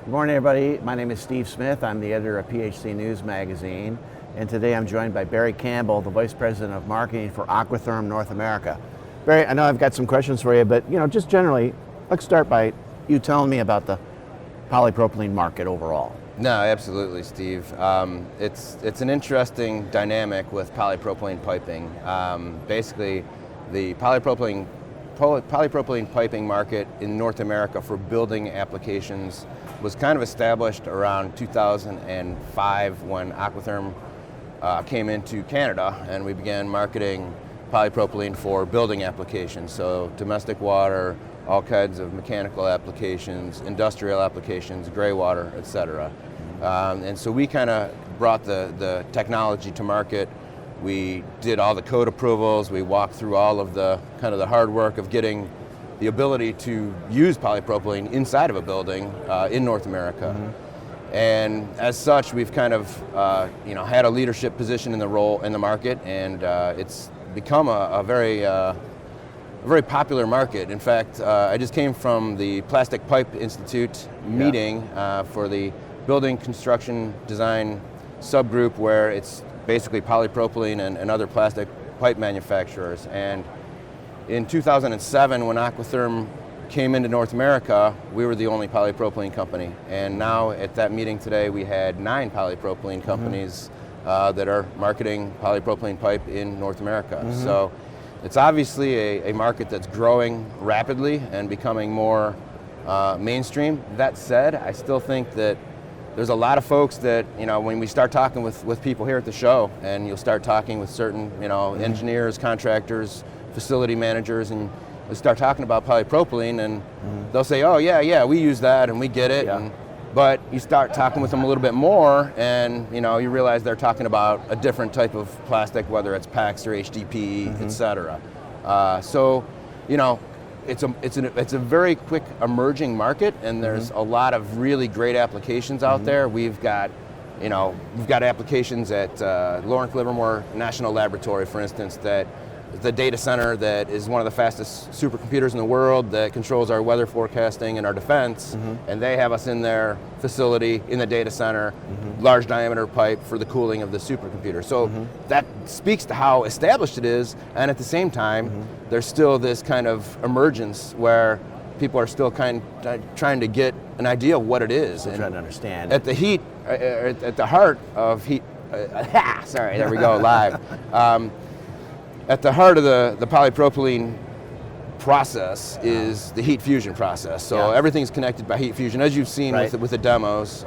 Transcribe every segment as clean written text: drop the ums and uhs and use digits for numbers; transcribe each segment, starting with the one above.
Good morning, everybody. My name is Steve Smith. I'm the editor of PHC News Magazine, and today I'm joined by Barry Campbell, the Vice President of Marketing for Aquatherm North America. Barry, I know I've got some questions for you, but just generally, let's start by you telling me about the polypropylene market overall. No, absolutely, Steve. It's an interesting dynamic with polypropylene piping. Basically, the polypropylene piping market in North America for building applications was kind of established around 2005 when Aquatherm came into Canada, and we began marketing polypropylene for building applications, so domestic water, all kinds of mechanical applications, industrial applications, gray water, etc. And so we kind of brought the technology to market. We did all the code approvals. We walked through all of the kind of the hard work of getting the ability to use polypropylene inside of a building in North America. Mm-hmm. And as such, we've kind of had a leadership position in the market, and it's become a very popular market. In fact, I just came from the Plastic Pipe Institute meeting for the Building Construction Design subgroup, where it's basically polypropylene and other plastic pipe manufacturers. And in 2007, when Aquatherm came into North America, we were the only polypropylene company. And now at that meeting today, we had 9 polypropylene companies that are marketing polypropylene pipe in North America. Mm-hmm. So it's obviously a market that's growing rapidly and becoming more mainstream. That said, I still think that there's a lot of folks that, when we start talking with people here at the show, and you'll start talking with certain, engineers, contractors, facility managers, and we start talking about polypropylene, and they'll say, oh, yeah, we use that, and we get it. Yeah. But you start talking with them a little bit more, and you realize they're talking about a different type of plastic, whether it's PAX or HDPE, etc. So, it's a very quick emerging market, and there's a lot of really great applications out there. We've got applications at Lawrence Livermore National Laboratory, for instance, that the data center that is one of the fastest supercomputers in the world that controls our weather forecasting and our defense, and they have us in their facility in the data center, large diameter pipe for the cooling of the supercomputer. So that speaks to how established it is, and at the same time, there's still this kind of emergence where people are still trying to get an idea of what it is. Still trying to understand. At the heart of heat, sorry, there we go, live. At the heart of the polypropylene process is the heat fusion process. So everything's connected by heat fusion, as you've seen with the demos.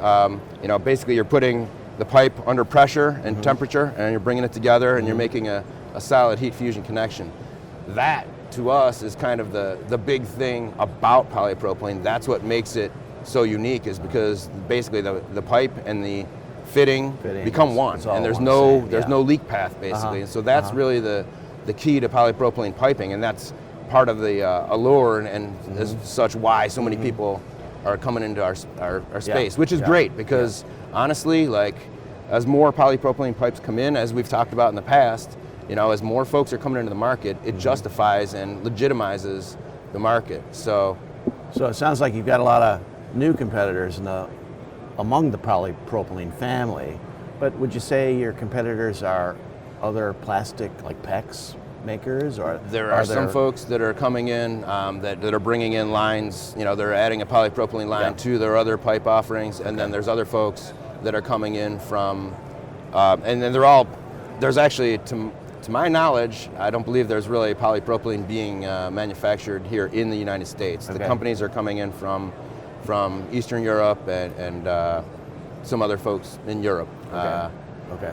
Basically you're putting the pipe under pressure and temperature, and you're bringing it together, and you're making a solid heat fusion connection. That, to us, is kind of the big thing about polypropylene. That's what makes it so unique, is because basically the pipe and the fitting become one, and there's no leak path, basically. And so that's really the key to polypropylene piping, and that's part of the allure and as such why so many people are coming into our space, which is great, because honestly, as more polypropylene pipes come in, as we've talked about in the past, as more folks are coming into the market, it justifies and legitimizes the market. So it sounds like you've got a lot of new competitors among the polypropylene family, but would you say your competitors are other plastic, like PEX makers, or there are some folks that are coming in that are bringing in lines? They're adding a polypropylene line to their other pipe offerings, and then there's other folks that are coming in from, and then there's actually, to my knowledge, I don't believe there's really polypropylene being manufactured here in the United States. The companies are coming in from Eastern Europe and some other folks in Europe. Okay.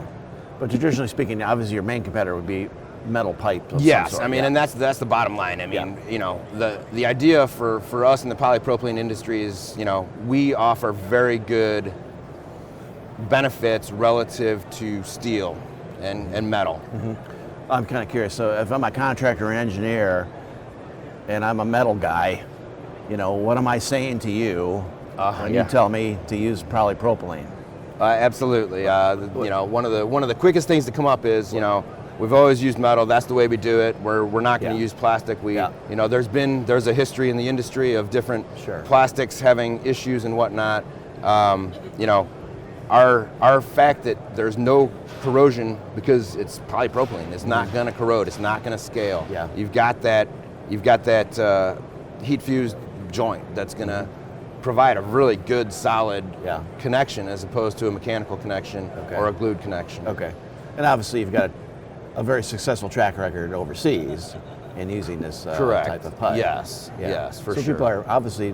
But traditionally speaking, obviously your main competitor would be metal pipe. Yes, and that's the bottom line. I mean, the idea for us in the polypropylene industry is, we offer very good benefits relative to steel and metal. I'm kind of curious. So if I'm a contractor or engineer, and I'm a metal guy, what am I saying to you when you tell me to use polypropylene? Absolutely. One of the quickest things to come up is, we've always used metal. That's the way we do it. We're not going to use plastic. There's a history in the industry of different plastics having issues and whatnot. You know, our fact that there's no corrosion because it's polypropylene. It's not going to corrode. It's not going to scale. Yeah. You've got that heat fused joint that's going to provide a really good solid connection as opposed to a mechanical connection or a glued connection. Okay. And obviously you've got a very successful track record overseas in using this type of pipe. Yes. Yes, for so sure. People are obviously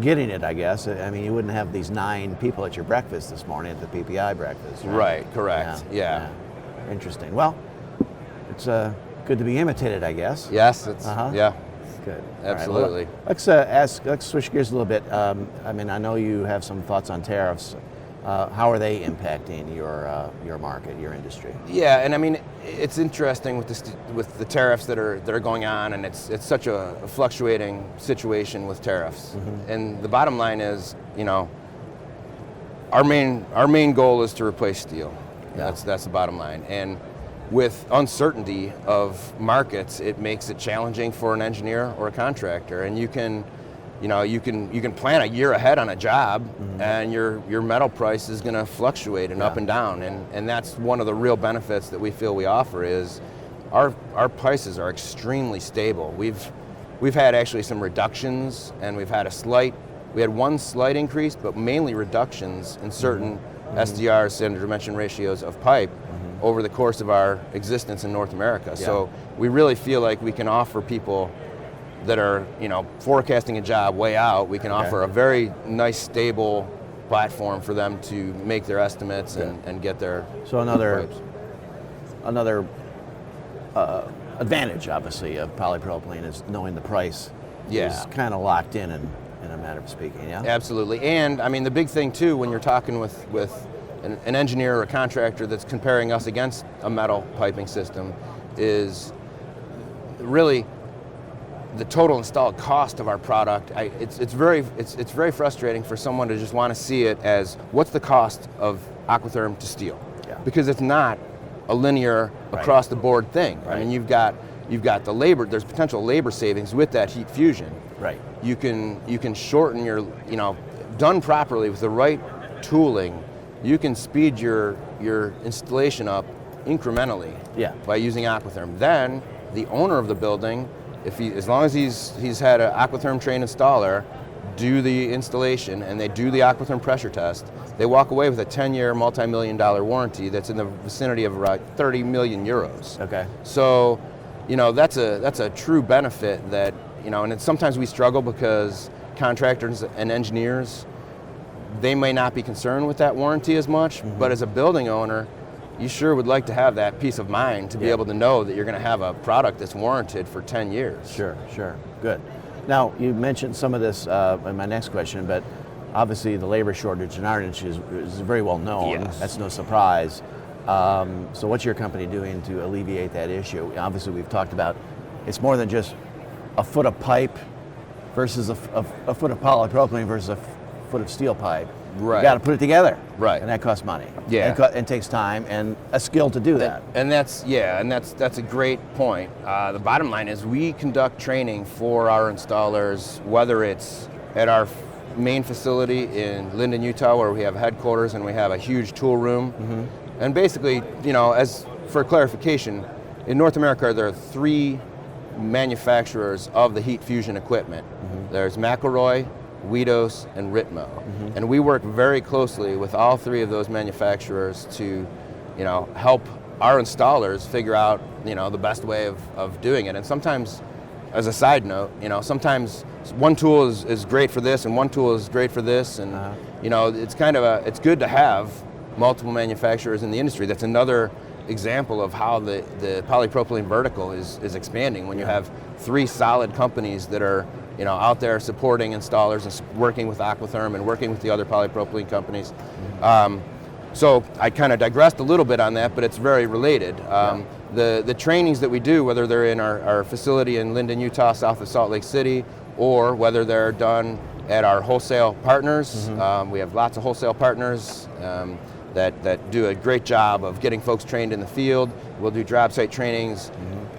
getting it, I guess. I mean, you wouldn't have these 9 people at your breakfast this morning at the PPI breakfast, right? Right, correct. Yeah. Interesting. Well, it's good to be imitated, I guess. Yes, it's yeah. Good. Absolutely. All right, well, let's switch gears a little bit. I mean, I know you have some thoughts on tariffs. How are they impacting your market, your industry? Yeah, and I mean, it's interesting with the tariffs that are going on, and it's such a fluctuating situation with tariffs. And the bottom line is, you know, our main goal is to replace steel. Yeah. That's the bottom line. And with uncertainty of markets, it makes it challenging for an engineer or a contractor. And you can plan a year ahead on a job, and your metal price is going to fluctuate and up and down. And that's one of the real benefits that we feel we offer is our prices are extremely stable. We've had actually some reductions, and we had one slight increase, but mainly reductions in certain SDR, standard dimension ratios of pipe, over the course of our existence in North America. Yeah. So we really feel like we can offer people that are, you know, forecasting a job way out, we can offer a very nice, stable platform for them to make their estimates and get their another advantage, obviously, of polypropylene is knowing the price is kind of locked in a matter of speaking, yeah? Absolutely. And I mean, the big thing too, when you're talking with an engineer or a contractor that's comparing us against a metal piping system, is really the total installed cost of our product. It's very frustrating for someone to just want to see it as what's the cost of Aquatherm to steel, because it's not a linear across the board thing. I mean, you've got the labor. There's potential labor savings with that heat fusion. Right. You can shorten your, you know, done properly with the right tooling, you can speed your installation up incrementally by using Aquatherm. Then the owner of the building, as long as he's had an Aquatherm trained installer do the installation and they do the Aquatherm pressure test, they walk away with a 10-year, multi-million-dollar warranty that's in the vicinity of about 30 million euros. Okay. So, you know, that's a true benefit that, you know, and sometimes we struggle because contractors and engineers, they may not be concerned with that warranty as much, but as a building owner, you sure would like to have that peace of mind to be able to know that you're going to have a product that's warranted for 10 years. Sure. Good. Now, you mentioned some of this in my next question, but obviously the labor shortage in our industry is very well known. Yes. That's no surprise. So what's your company doing to alleviate that issue? Obviously, we've talked about it's more than just a foot of pipe versus a foot of polypropylene versus a foot of steel pipe. Right. You got to put it together. Right. And that costs money. Yeah. And takes time and a skill to do that. And that's a great point. The bottom line is we conduct training for our installers, whether it's at our main facility in Linden, Utah, where we have headquarters and we have a huge tool room. And basically, you know, as for clarification, in North America there are 3 manufacturers of the heat fusion equipment. There's McElroy, Weidos, and Ritmo. And we work very closely with all 3 of those manufacturers to, you know, help our installers figure out, you know, the best way of doing it. And sometimes, as a side note, you know, sometimes one tool is great for this and one tool is great for this, and you know, it's kind of it's good to have multiple manufacturers in the industry. That's another example of how the polypropylene vertical is expanding when you have 3 solid companies that are, you know, out there supporting installers and working with Aquatherm and working with the other polypropylene companies. So I kind of digressed a little bit on that, but it's very related. The trainings that we do, whether they're in our facility in Linden, Utah, south of Salt Lake City, or whether they're done at our wholesale partners, we have lots of wholesale partners that do a great job of getting folks trained in the field. We'll do job site trainings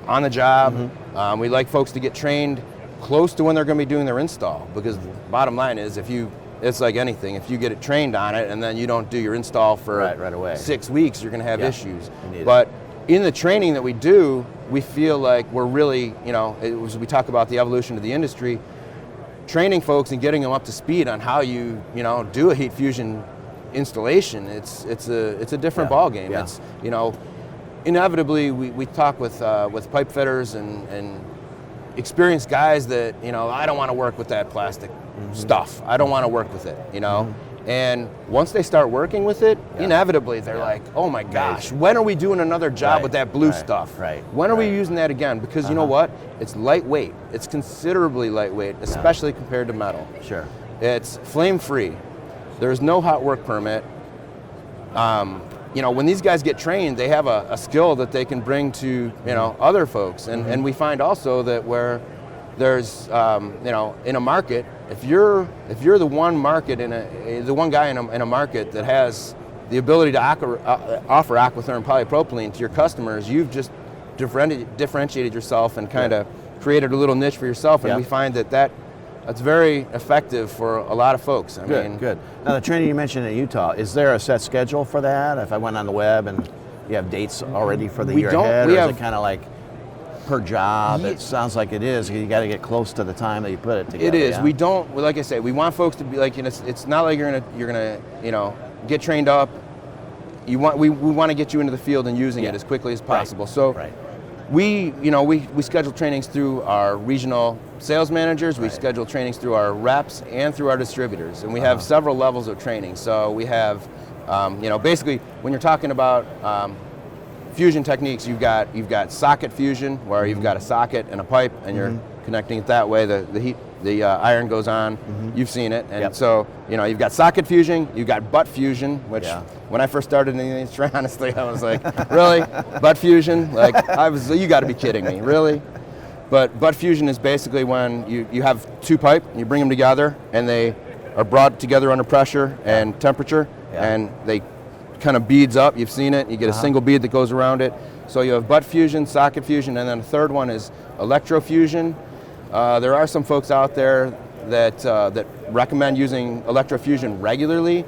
on the job. We like folks to get trained close to when they're going to be doing their install, because the bottom line is if you it's like anything. If you get it trained on it and then you don't do your install for right away. 6 weeks, you're going to have issues. But in the training that we do, we feel like we're really, we talk about the evolution of the industry, training folks and getting them up to speed on how you do a heat fusion installation. It's a different ball game. Yeah. It's inevitably we talk with pipe fitters and experienced guys that I don't want to work with that plastic stuff. I don't want to work with it. And once they start working with it, inevitably they're like, oh my gosh, when are we doing another job with that blue stuff? When are we using that again? Because you know what? It's lightweight. It's considerably lightweight, especially compared to metal. Sure. It's flame free. There's no hot work permit. When these guys get trained, they have a skill that they can bring to other folks. And we find also that where there's in a market, if you're the one market the one guy in a market that has the ability to offer Aquatherm polypropylene to your customers, you've just differentiated yourself and kind of created a little niche for yourself. And we find that's very effective for a lot of folks. Good. Now the training you mentioned in Utah, is there a set schedule for that? If I went on the web and you have dates already for the year ahead, or is it kind of like per job? It sounds like it is. You got to get close to the time that you put it together. It is. Yeah? We don't, like I say, we want folks to be like, it's not like you're gonna get trained up. We want to get you into the field and using it as quickly as possible. So we schedule trainings through our regional sales managers. We schedule trainings through our reps and through our distributors, and we have several levels of training. So we have, basically when you're talking about fusion techniques, you've got socket fusion, where you've got a socket and a pipe, and you're connecting it that way. The iron goes on. You've seen it, and so you've got socket fusion. You've got butt fusion, which when I first started in the industry, honestly, I was like, really, butt fusion? Like you got to be kidding me, really? But butt fusion is basically when you have two pipe, you bring them together, and they are brought together under pressure and temperature, and they kind of beads up. You've seen it. You get a single bead that goes around it. So you have butt fusion, socket fusion, and then the third one is electrofusion. There are some folks out there that recommend using electrofusion regularly.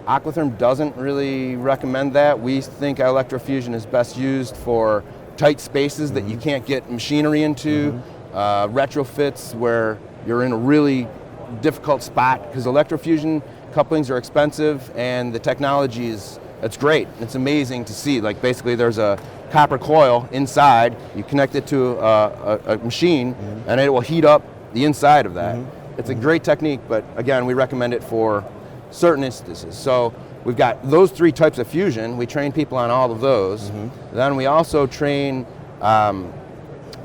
Aquatherm doesn't really recommend that. We think electrofusion is best used for tight spaces that you can't get machinery into, retrofits where you're in a really difficult spot, because electrofusion couplings are expensive and the technology it's great. It's amazing to see. Like basically there's a copper coil inside, you connect it to a machine and it will heat up the inside of that. It's a great technique, but again, we recommend it for certain instances. So we've got those three types of fusion. We train people on all of those. Then we also train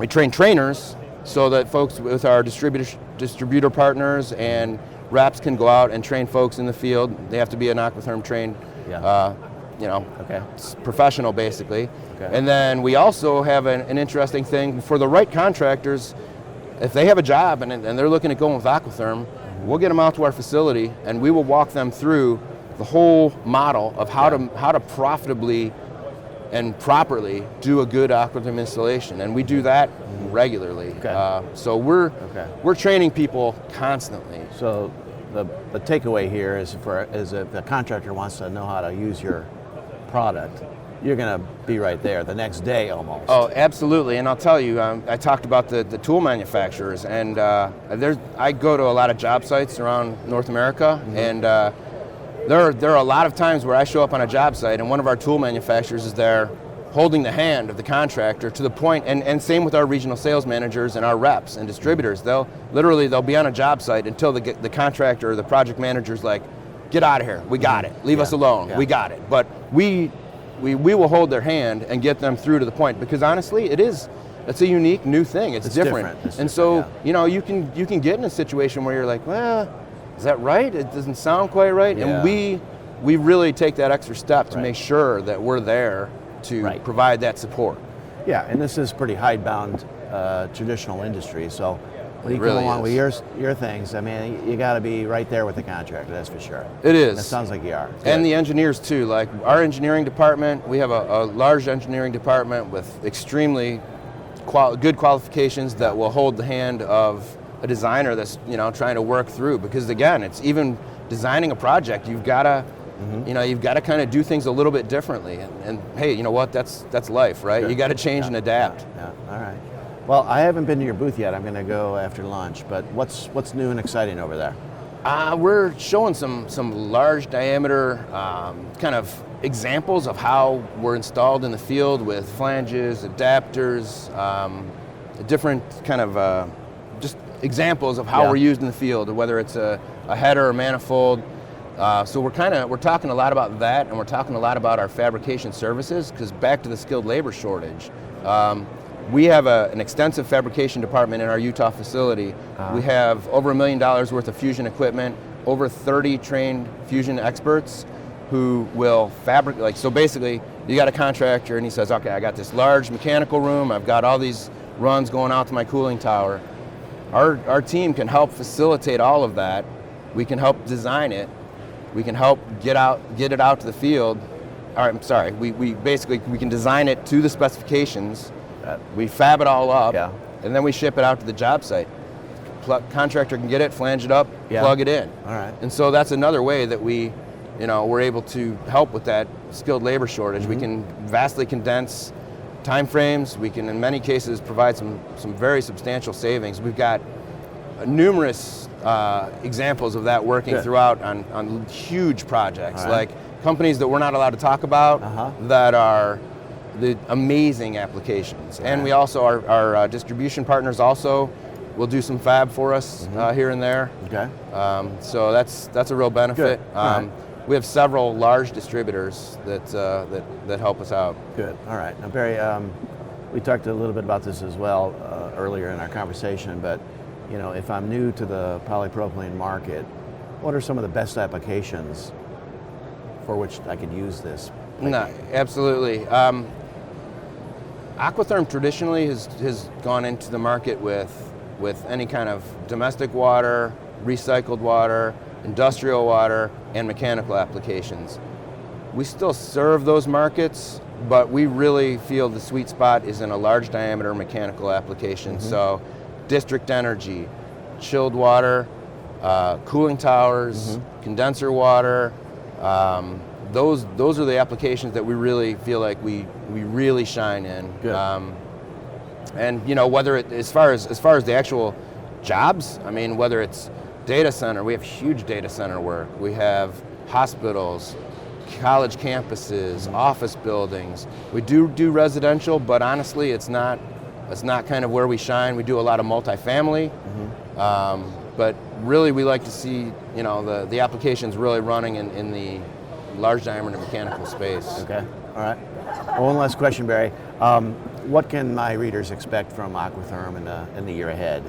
trainers so that folks with our distributor partners and reps can go out and train folks in the field. They have to be an Aquatherm trained professional, basically. And then we also have an interesting thing for the right contractors. If they have a job and they're looking at going with Aquatherm, we'll get them out to our facility and we will walk them through the whole model of how to profitably and properly do a good Aquatherm installation, and we do that regularly. So we're training people constantly. So the takeaway here is if the contractor wants to know how to use your product, you're going to be right there the next day almost. Oh, absolutely. And I'll tell you, I talked about the tool manufacturers, and I go to a lot of job sites around North America, and there are a lot of times where I show up on a job site and one of our tool manufacturers is there holding the hand of the contractor to the point, and same with our regional sales managers and our reps and distributors. They'll be on a job site until the contractor or the project manager's like, get out of here, we got it, leave us alone, we got it. But we will hold their hand and get them through to the point, because honestly, it's a unique new thing. It's different. And so you can get in a situation where you're like, well, is that right? It doesn't sound quite right. And we really take that extra step to make sure that we're there to provide that support. Yeah, and this is pretty hidebound traditional industry, so when you come along with your things, I mean, you got to be right there with the contractor, that's for sure. It is. And it sounds like you are. And the engineers too. Like our engineering department, we have a large engineering department with extremely good qualifications that will hold the hand of a designer that's trying to work through, because again, it's even designing a project, you've got to, you've got to kind of do things a little bit differently. And hey, you know what? That's life, right? Good. You got to change and adapt. Yeah. All right. Well, I haven't been to your booth yet. I'm going to go after lunch. But what's new and exciting over there? We're showing some large diameter kind of examples of how we're installed in the field with flanges, adapters, different kind of just examples of how we're used in the field, whether it's a header or manifold. So we're talking a lot about that, and we're talking a lot about our fabrication services, because back to the skilled labor shortage. We have an extensive fabrication department in our Utah facility. We have over $1 million worth of fusion equipment, over 30 trained fusion experts who will fabricate. So basically, you got a contractor and he says, okay, I got this large mechanical room, I've got all these runs going out to my cooling tower. Our team can help facilitate all of that. We can help design it. We can help get it out to the field. We can design it to the specifications. We fab it all up, and then we ship it out to the job site. Contractor can get it, flange it up, plug it in. All right. And so that's another way that we're able to help with that skilled labor shortage. We can vastly condense time frames. We can, in many cases, provide some very substantial savings. We've got numerous examples of that working throughout on huge projects, like companies that we're not allowed to talk about that are the amazing applications. And we also, our distribution partners also will do some fab for us here and there. Okay. So that's a real benefit. We have several large distributors that help us out. Good. All right. Now, Barry, we talked a little bit about this as well earlier in our conversation, but if I'm new to the polypropylene market, what are some of the best applications for which I could use this? No, absolutely. Aquatherm traditionally has gone into the market with any kind of domestic water, recycled water, industrial water, and mechanical applications. We still serve those markets, but we really feel the sweet spot is in a large diameter mechanical application. So district energy, chilled water, cooling towers, condenser water, those are the applications that we really feel like we really shine in. Good. And whether as far as the actual jobs, I mean, whether it's data center, we have huge data center work. We have hospitals, college campuses, office buildings. We do residential, but honestly, it's not kind of where we shine. We do a lot of multifamily, but really we like to see the applications really running in the large diameter mechanical space. Okay. All right. Well, one last question, Barry. What can my readers expect from Aquatherm in the year ahead?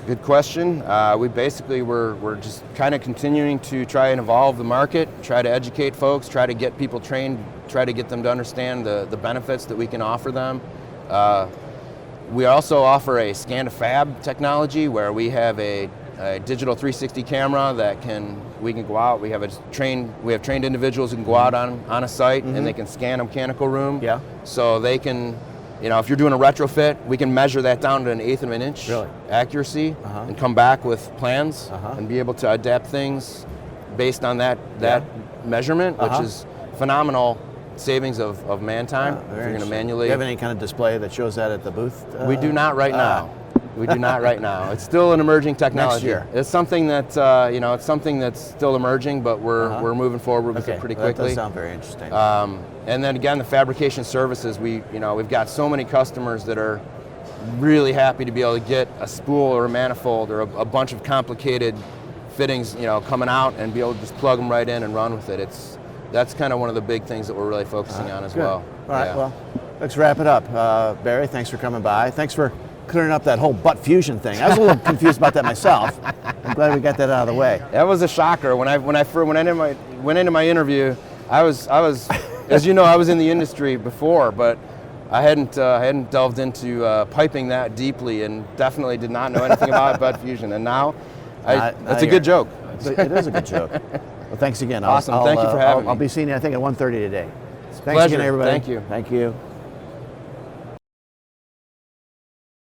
Good question. We're just kind of continuing to try and evolve the market, try to educate folks, try to get people trained, try to get them to understand the benefits that we can offer them. We also offer a scan to fab technology where we have a digital 360 camera that we can go out. We have trained individuals who can go out on a site and they can scan a mechanical room. Yeah. So they can, if you're doing a retrofit, we can measure that down to an eighth of an inch accuracy and come back with plans and be able to adapt things based on that measurement, which is phenomenal savings of man time if you're going to manually. Do you have any kind of display that shows that at the booth? We do not right now. We do not right now. It's still an emerging technology. Next year. It's something that it's something that's still emerging, but we're moving forward with it pretty quickly. That does sound very interesting. And then again, the fabrication services. We've got so many customers that are really happy to be able to get a spool or a manifold or a bunch of complicated fittings, coming out and be able to just plug them right in and run with it. That's kind of one of the big things that we're really focusing on as well. All right. Well, let's wrap it up. Barry, thanks for coming by. Thanks for clearing up that whole butt fusion thing. I was a little confused about that myself. I'm glad we got that out of the way. That was a shocker. When I went into my interview, I was as you know, I was in the industry before, but I hadn't delved into piping that deeply, and definitely did not know anything about butt fusion. And now, it's a good joke. It is a good joke. Well, thanks again. Awesome. Thank you for having me. I'll be seeing you, I think, at 1:30 today. Thanks Pleasure. again, everybody. Thank you. Thank you.